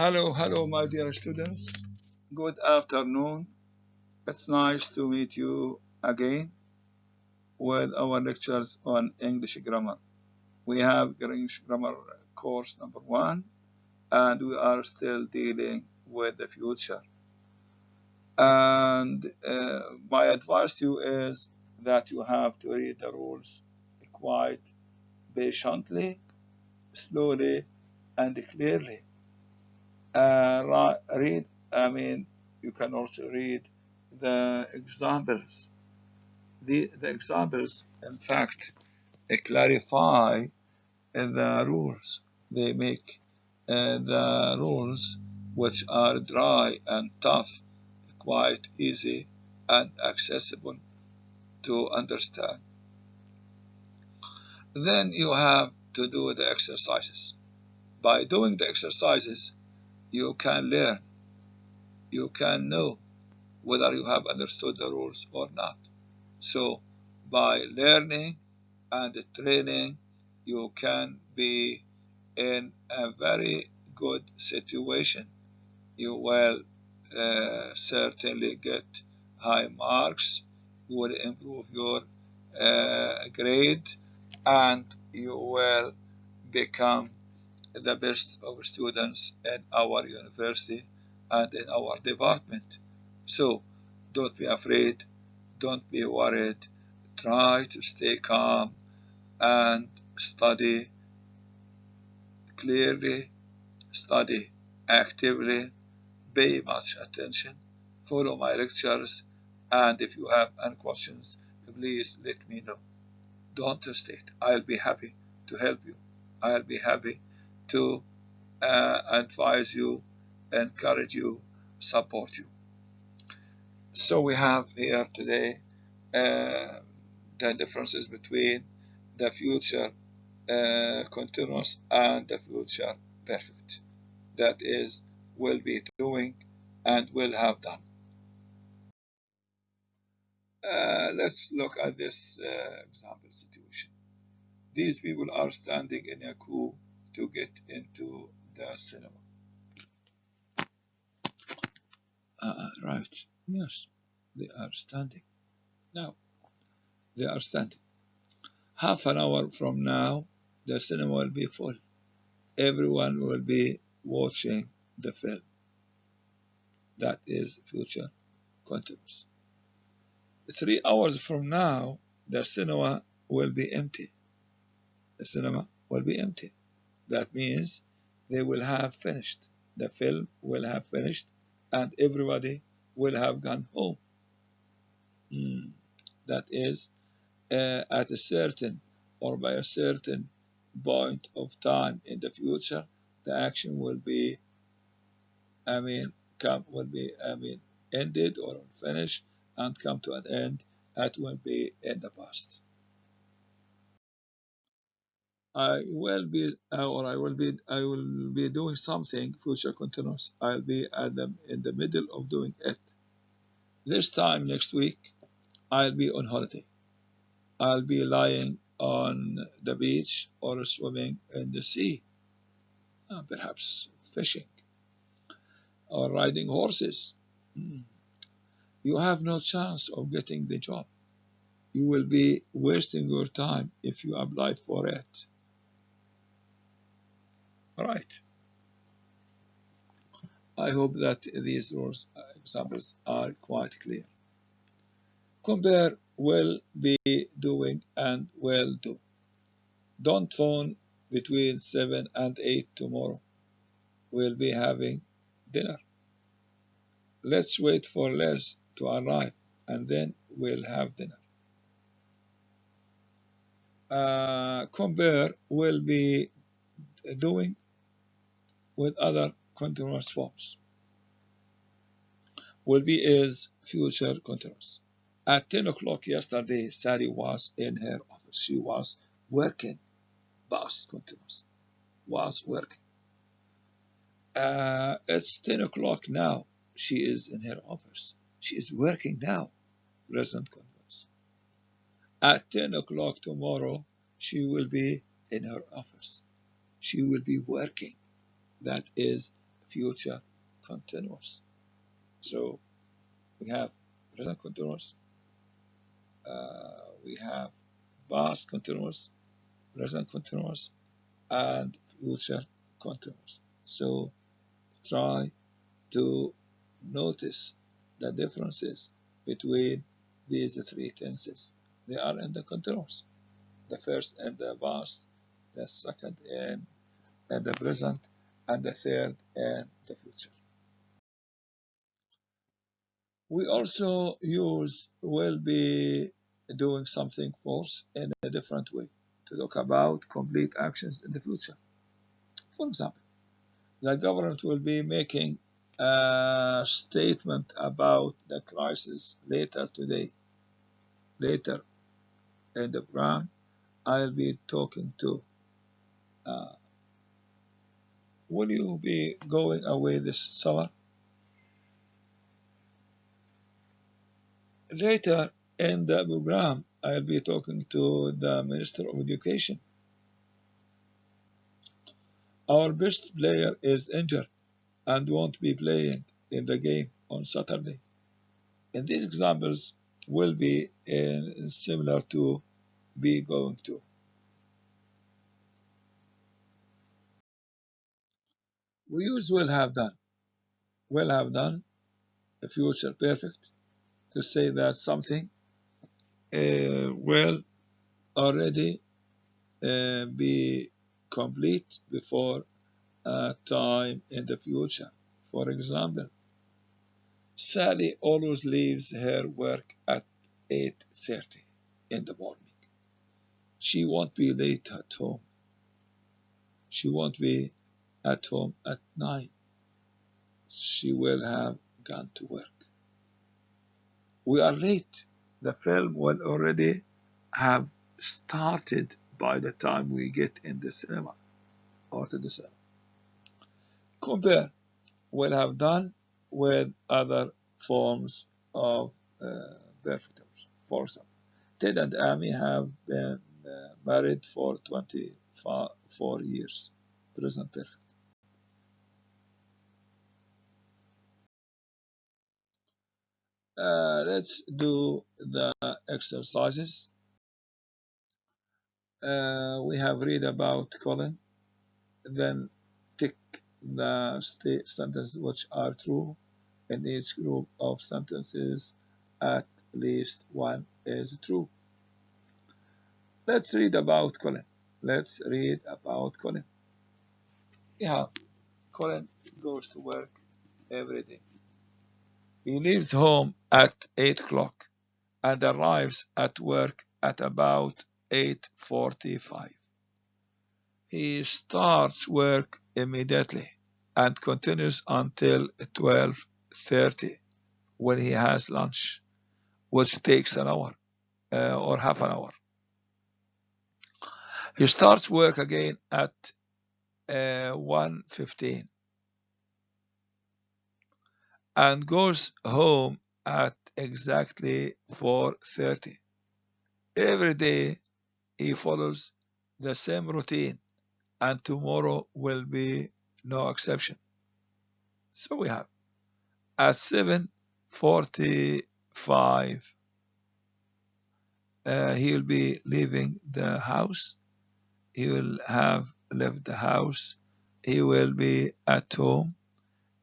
Hello, my dear students. Good afternoon. It's nice to meet you again with our lectures on English grammar. We have English grammar course number 1, and we are still dealing with the future. And my advice to you is that you have to read the rules quite patiently, slowly, and clearly. Read, you can also read the examples. The examples, in fact, clarify the rules. They make the rules, which are dry and tough, quite easy and accessible to understand. Then you have to do the exercises. By doing the exercises, you can learn, you can know whether you have understood the rules or not. So, by learning and training, you can be in a very good situation. You will certainly get high marks, you will improve your grade, and you will become the best of students in our university and in our department. So don't be afraid, don't be worried, try to stay calm and study clearly, study actively, pay much attention, follow my lectures, and if you have any questions, please let me know. Don't hesitate. I'll be happy to help you. I'll be happy to advise you, encourage you, support you. So we have here today uh, the differences between the future continuous and the future perfect. That is, will be doing and will have done. Let's look at this example situation. These people are standing in a queue to get into the cinema. Right. Yes, they are standing. Now, they are standing. Half an hour from now, the cinema will be full. Everyone will be watching the film. That is future continuous. 3 hours from now, the cinema will be empty. The cinema will be empty. That means they will have finished. The film will have finished, and everybody will have gone home. That is, at a certain or by a certain point of time in the future, the action will be, I mean, ended or finished and come to an end. That will be in the past. I will be doing something future continuous. I'll be in the middle of doing it. This time next week, I'll be on holiday. I'll be lying on the beach or swimming in the sea, perhaps fishing or riding horses. Mm. You have no chance of getting the job. You will be wasting your time if you apply for it. Right. I hope that these rules examples are quite clear. Compare will be doing and will do. Don't phone between 7 and 8 tomorrow. We'll be having dinner. Let's wait for Les to arrive and then we'll have dinner. Compare will be doing with other continuous forms. Will be is future continuous. At 10 o'clock yesterday, Sally was in her office. She was working. Past continuous. Was working. It's 10 o'clock now. She is in her office. She is working now. Present continuous. At 10 o'clock tomorrow, she will be in her office. She will be working. That is future continuous. So we have present continuous, we have past continuous, present continuous, and future continuous. So try to notice the differences between these three tenses. They are in the continuous. The first in the past, the second in the present, and the third in the future. We also use will be doing something false in a different way to talk about complete actions in the future. For example, the government will be making a statement about the crisis later today. Later in the program, I'll be talking to. Uh, will you be going away this summer? Later in the program, I'll be talking to the Minister of Education. Our best player is injured and won't be playing in the game on Saturday. And these examples will be similar to be going to. We use will have done. Will have done, a future perfect, to say that something will already be complete before a time in the future. For example, Sally always leaves her work at 8:30 in the morning. She won't be late at home. She won't be at home at 9. She will have gone to work. We are late. The film will already have started by the time we get in the cinema or to the cinema. Compare will have done with other forms of perfect. For example, Ted and Amy have been married for 24 years. Present perfect. Let's do the exercises. We have read about Colin, then tick the sentences which are true. In each group of sentences, at least one is true. Let's read about Colin. Let's read about Colin. Yeah, Colin goes to work every day. He leaves home at 8 o'clock and arrives at work at about 8:45. He starts work immediately and continues until 12:30 when he has lunch, which takes an hour or half an hour. He starts work again at 1:15 and goes home at exactly 4:30. Every day he follows the same routine, and tomorrow will be no exception. So we have at 7:45 he'll be leaving the house. He will have left the house. He will be at home.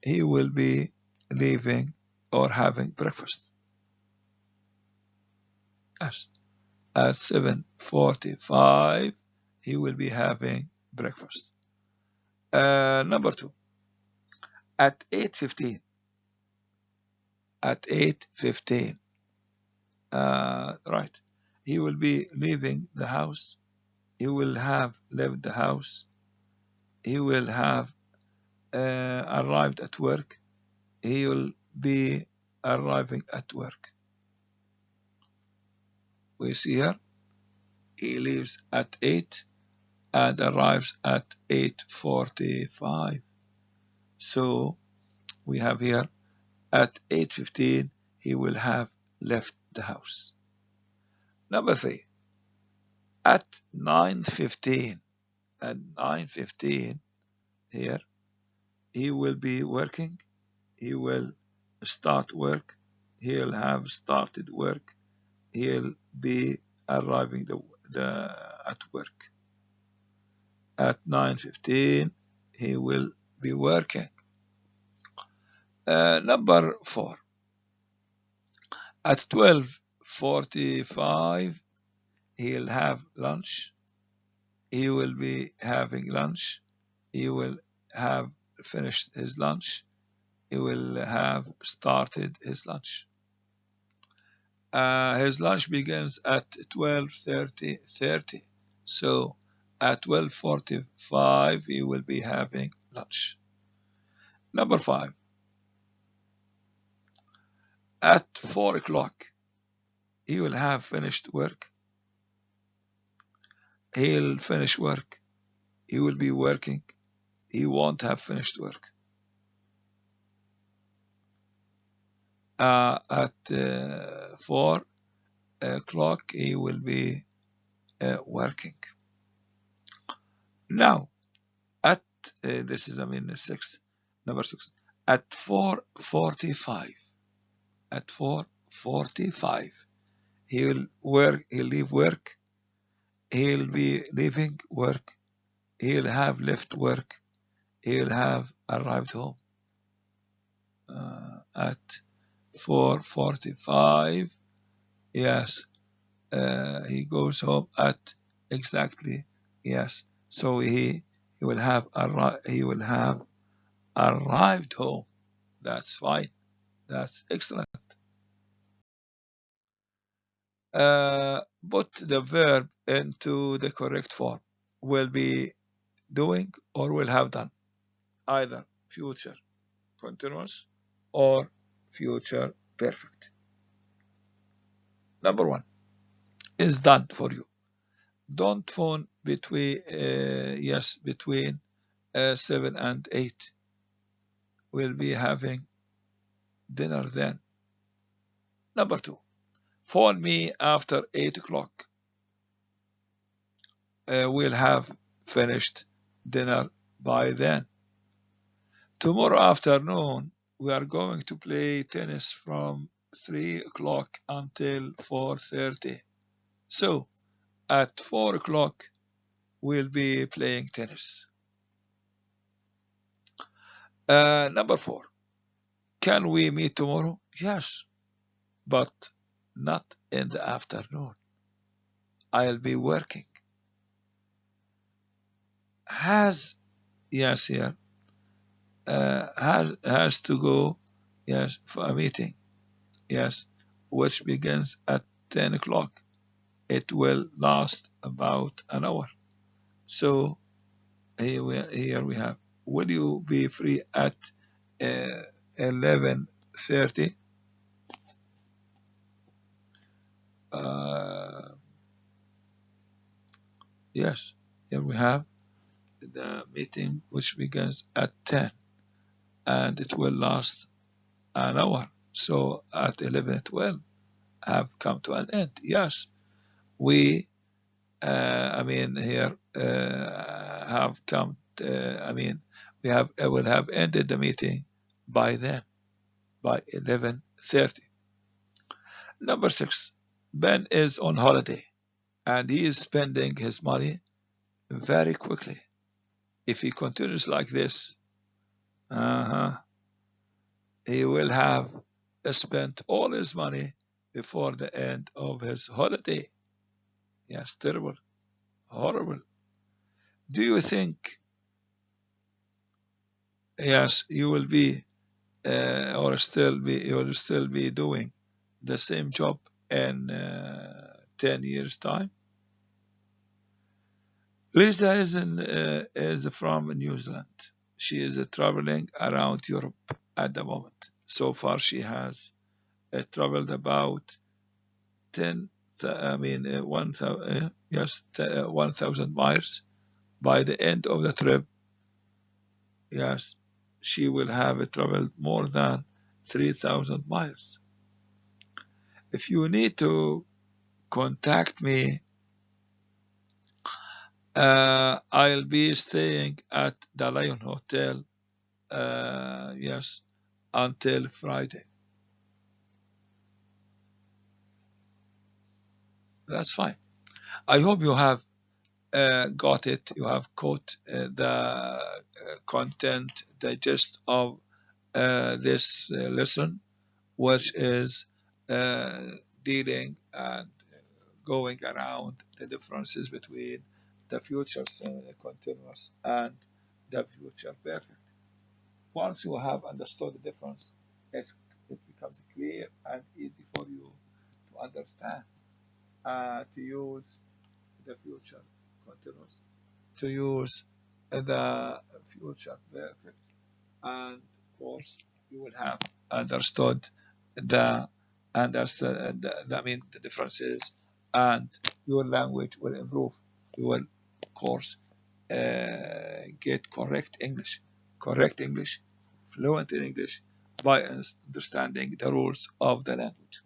He will be leaving or having breakfast. Yes. At 7:45 he will be having breakfast. Number 2. At 8:15. At 8:15. Right. He will be leaving the house. He will have left the house. He will have arrived at work. He will be arriving at work. We see here, he leaves at 8 and arrives at 8:45. So we have here at 8:15 he will have left the house. Number 3, at 9:15. At 9:15 here he will be working, he will start work, he'll have started work, he'll be arriving at work. At 9:15, he will be working. Number 4, at 12:45, he'll have lunch. He will be having lunch. He will have finished his lunch. He will have started his lunch. His lunch begins at 12:30. So at 12:45, he will be having lunch. Number 5, at 4 o'clock, he will have finished work. He'll finish work. He will be working. He won't have finished work. At 4 o'clock, he will be working. Now, at this is number 6. At 4:45, he'll leave work. He'll be leaving work. He'll have left work. He'll have arrived home. At 4:45, yes, he goes home at exactly, yes. So he will have arrived home. That's fine. That's excellent. Put the verb into the correct form. Will be doing or will have done. Either future continuous or future perfect. Number 1 is done for you. Don't phone between 7 and 8. We'll be having dinner then. Number 2, phone me after 8 o'clock. We'll have finished dinner by then. Tomorrow afternoon, we are going to play tennis from 3 o'clock until 4:30. So, at 4 o'clock, we'll be playing tennis. Number 4, can we meet tomorrow? Yes, but not in the afternoon. I'll be working. Has, yes, here, has to go, yes, for a meeting, yes, which begins at 10 o'clock. It will last about an hour. So here we have, will you be free at 11:30? Yes, here we have the meeting which begins at 10 and it will last an hour. So at 11:12 have come to an end. Yes, we here have come. We will have ended the meeting by then, by 11:30. Number 6, Ben is on holiday and he is spending his money very quickly. If he continues like this, he will have spent all his money before the end of his holiday. Yes, terrible, horrible. Do you think, yes, you will be you will still be doing the same job in 10 years' time? Lisa is from New Zealand. She is traveling around Europe at the moment. So far, she has traveled about 1,000 miles. By the end of the trip, yes, she will have traveled more than 3,000 miles. If you need to contact me, I'll be staying at the Lion Hotel yes, until Friday. That's fine. I hope you have got it. You have caught the content, the gist of this lesson, which is uh, dealing and going around the differences between the future continuous and the future perfect. Once you have understood the difference, it becomes clear and easy for you to understand, to use the future continuous, to use the future perfect, and of course you will have understood the I mean the differences, and your language will improve. You will, of course, get correct English, fluent in English by understanding the rules of the language.